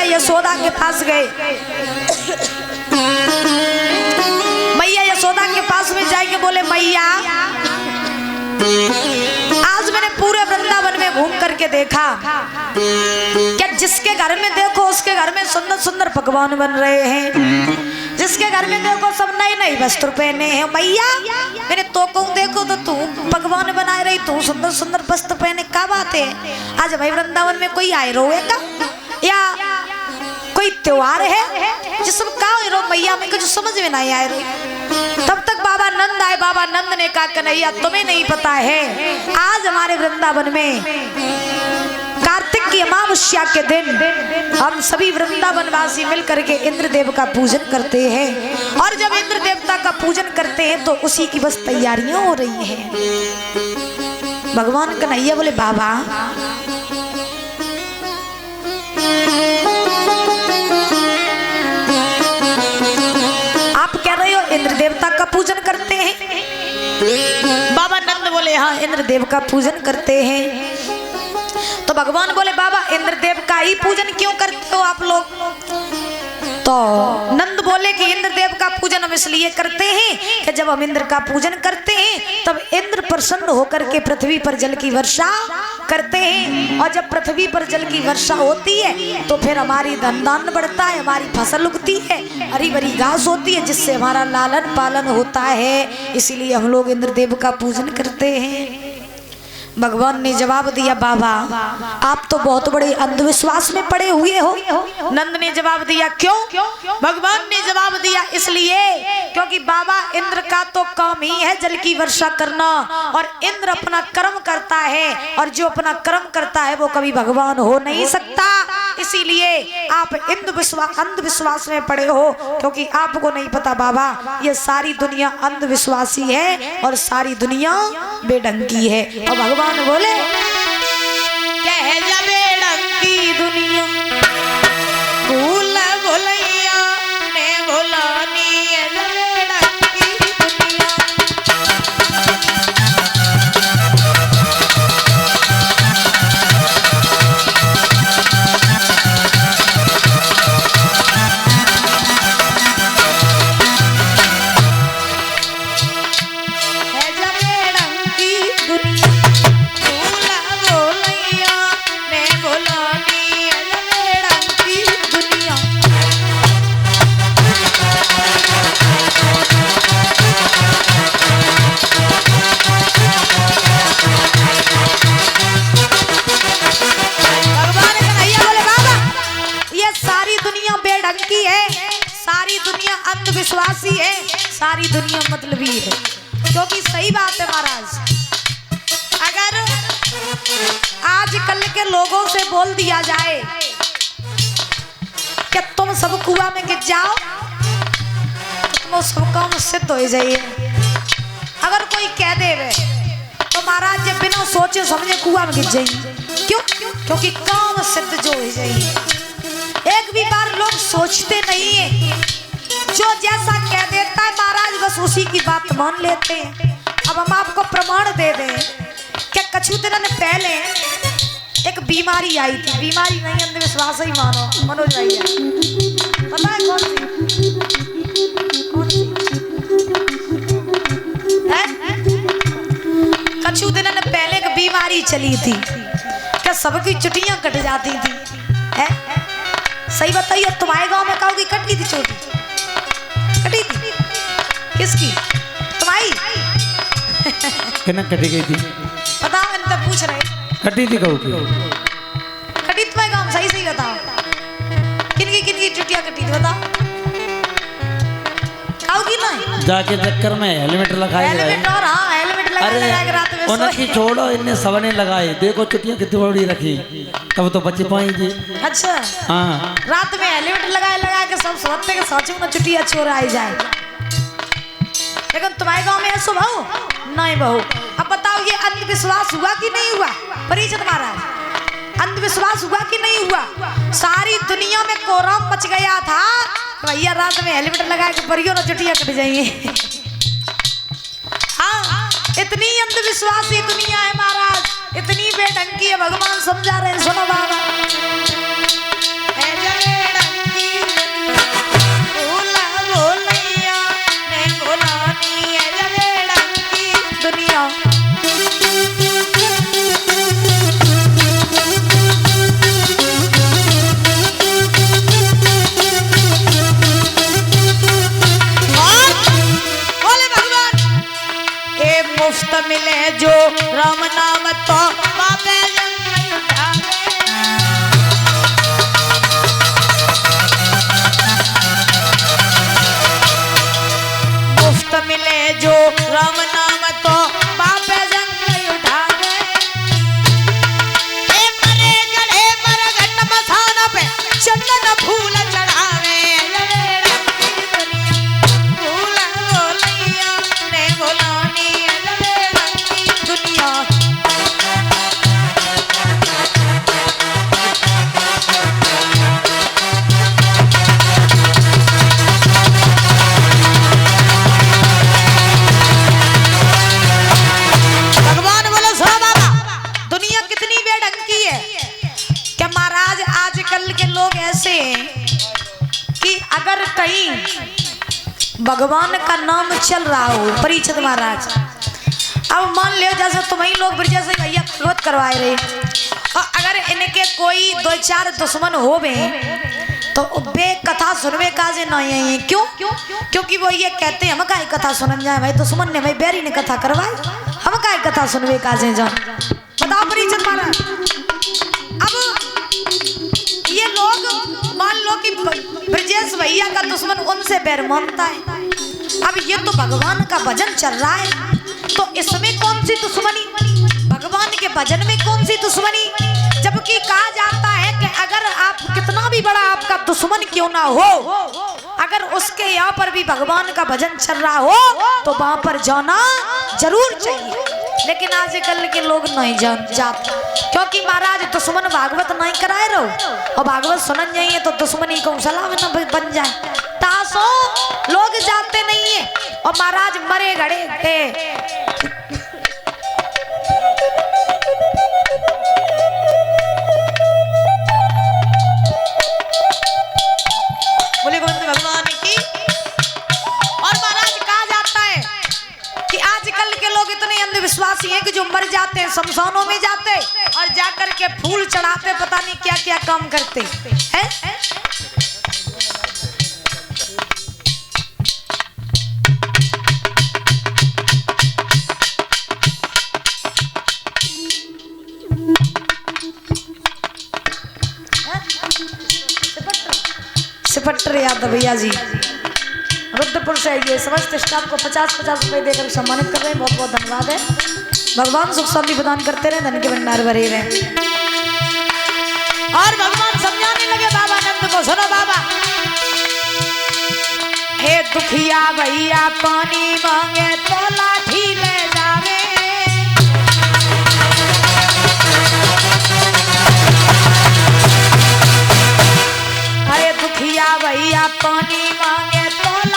यशोदा के पास गए। मैया यशोदा के पास में जाके बोले, मैया आज मैंने पूरे वृंदावन में घूम करके देखा क्या जिसके घर में देखो उसके घर में सुंदर सुंदर पकवान बन रहे हैं, जिसके घर में देखो सब नए नए वस्त्र पहने हैं। मैया मैंने तो कहूँ देखो तो तू पकवान बनाए रही, तू सुंदर सुंदर वस्त्र पहने, क्या बात है? आज भाई वृंदावन में कोई आए रोएगा या कोई त्योहार है जिसमें का रो? मैया में कुछ समझ में नहीं आए रही। तब तक बाबा नंद आए। बाबा नंद ने कहा, कन्हैया तुम्हें नहीं पता है, आज हमारे वृंदावन में कार्तिक की अमावस्या के दिन हम सभी वृंदावन वासी मिलकर के इंद्रदेव का पूजन करते हैं, और जब इंद्र देवता का पूजन करते हैं तो उसी की बस तैयारियां हो रही हैं। भगवान कन्हैया बोले, बाबा आप कह रहे हो इंद्र देवता का पूजन करते हैं? बाबा नंद बोले, हाँ इंद्रदेव का पूजन करते हैं। तो भगवान बोले, बाबा इंद्रदेव का ही पूजन क्यों करते हो आप लोग? तो नंद बोले कि इंद्रदेव का पूजन हम इसलिए करते हैं कि जब हम इंद्र का पूजन करते हैं तब इंद्र प्रसन्न होकर के पृथ्वी पर जल की वर्षा करते हैं, और जब पृथ्वी पर जल की वर्षा होती है तो फिर हमारी धन धान्य बढ़ता है, हमारी फसल उगती है, हरी भरी घास होती है, जिससे हमारा लालन पालन होता है, इसीलिए हम लोग इंद्रदेव का पूजन करते हैं। भगवान ने जवाब दिया, बाबा आप तो बहुत बड़े अंधविश्वास में पड़े हुए हो। नंद ने जवाब दिया, क्यों? भगवान ने जवाब दिया, इसलिए क्योंकि बाबा इंद्र का तो काम ही है जल की वर्षा करना, और इंद्र अपना कर्म करता है, और जो अपना कर्म करता है वो कभी भगवान हो नहीं सकता। इसीलिए आप अंधविश्वास में पड़े हो, क्योंकि आपको नहीं पता बाबा ये सारी दुनिया अंधविश्वासी है और सारी दुनिया बेढंगी है। और भगवान बोले, कह जा बेढंगी दुनिया भूल भुलैया ने भुलानी है बेढंगी दुनिया। अंधविश्वासी है, सारी दुनिया मतलबी है, क्योंकि सही बात है महाराज। अगर आजकल के लोगों से बोल दिया जाए कि तुम सब कुआं में गिर जाओ तो तुम सब काम सिद्ध हो जाइए। अगर कोई कह दे तो महाराज जब बिना सोचे समझे कुआं में गिर जाइए। क्यों? क्योंकि काम सिद्ध जो हो जाइए। एक भी बार लोग सोचते नहीं है, जो जैसा कह देता है महाराज बस उसी की बात मान लेते हैं। अब हम आपको प्रमाण दे दें कि कुछ दिन पहले एक बीमारी आई थी, बीमारी नहीं अंधविश्वास ही मानो मनोज भैया, पता है कौन सी? कौन सी है? कुछ दिन पहले एक बीमारी चली थी कि सबकी छुट्टियां कट जाती थी। है सही बताइए, तुम्हारे गांव में कहोगी कटी थी चोटी? कटी थी? किसकी? तुम्हारी? कितना कटी गई थी? पता नहीं, तब पूछ रहे। कटी थी कहू की? कटी तुम्हारे गांव? सही सही बताओ, किनकी चुटिया कटी थी बताओ? कहोगी नहीं? जाके चक्कर में हेलमेट लगाए। हेलमेट और हाँ हेलमेट लगा के रात में उनकी छोड़ो, इनने सबने लगाए। देखो चुटिया कितनी बड़ी रखी, तब तो बच पाएंगे। अच्छा हाँ, रात में हेलमेट लगा के सब सोचते के सोचे ना चुटिया चोर आई जाए। लेकिन तुम्हारे गांव में ऐसा बहू नहीं बहू। अब बताओ ये अंधविश्वास हुआ कि नहीं हुआ? परिचित महाराज, अंधविश्वास हुआ कि नहीं हुआ? सारी दुनिया में कोहराम मच गया था, भैया रात में हेलमेट लगा के परियों ना चुटिया कट जाइए। हाँ, इतनी अंधविश्वासी दुनिया है महाराज, इतनी बेढंगी है। भगवान समझा रहे हैं, सुनो बाबा। राम नाम तो पापे जंग उठावे। मुफ्त मिले जो राम नाम तो पापे जंग उठावे। ए मरे गढ़े मर घट मसाना पे चंदन फूल चढ़ावे। फूल बोलैया ने बोलानी दुनिया। भगवान बोलो सुनो बाबा, दुनिया कितनी बेढंगी है। क्या महाराज आजकल के लोग ऐसे हैं कि अगर कहीं भगवान का नाम चल रहा हो, परीक्षित महाराज, अब मान लियो जैसे तुम्हें लोग ब्रजे से भैया खलवत करवाए रहे, और अगर इनके कोई दो चार दुश्मन हो बे तो बे कथा सुनवे काजे नहीं है। क्यों? क्योंकि वो ये कहते हैं हम काहे कथा सुनन जाए, भाई दुश्मन ने भाई बैरी ने कथा करवाई, हम काहे कथा सुनवे काजे जान। बताओ परीक्षित महाराज, अब ये लोग मान लो कि ब्रजेश भैया का दुश्मन उनसे बैर मानता है। अब ये तो भगवान का भजन चल रहा है, तो इसमें कौन सी दुश्मनी, भगवान के भजन में कौन सी दुश्मनी। जबकि कहा जाता है कि अगर आप कितना भी बड़ा आपका दुश्मन क्यों ना हो, अगर उसके यहाँ पर भी भगवान का भजन चल रहा हो तो वहां पर जाना जरूर चाहिए। लेकिन आजकल के लोग नहीं जाते, क्योंकि महाराज दुश्मन भागवत नहीं कराए रहो, और भागवत सुनन जाइए तो दुश्मनी को सलाम न बन जाए। तासो लोग जाते नहीं है, और महाराज मरे घड़े बोले गोविंद भगवान की। और महाराज कहा जाता है कि आजकल के लोग इतने अंधविश्वासी हैं कि जो मर जाते हैं शमशानों में जाते और जाकर के फूल चढ़ाते, पता नहीं क्या क्या काम करते हैं। सिपट्टर यादव भैया जी रुद्रपुर से ये समस्त स्टाफ को 50-50 रुपए देकर सम्मानित कर रहे हैं, बहुत बहुत धन्यवाद है। भगवान सुख शांति प्रदान करते रहे, धन के भंडार भरे रहे। और भगवान समझाने लगे बाबा नंद को, सुनो बाबा, हे दुखिया भैया पानी मांगे तो लाठी ले जावे। अरे दुखिया भैया पानी मांगे तो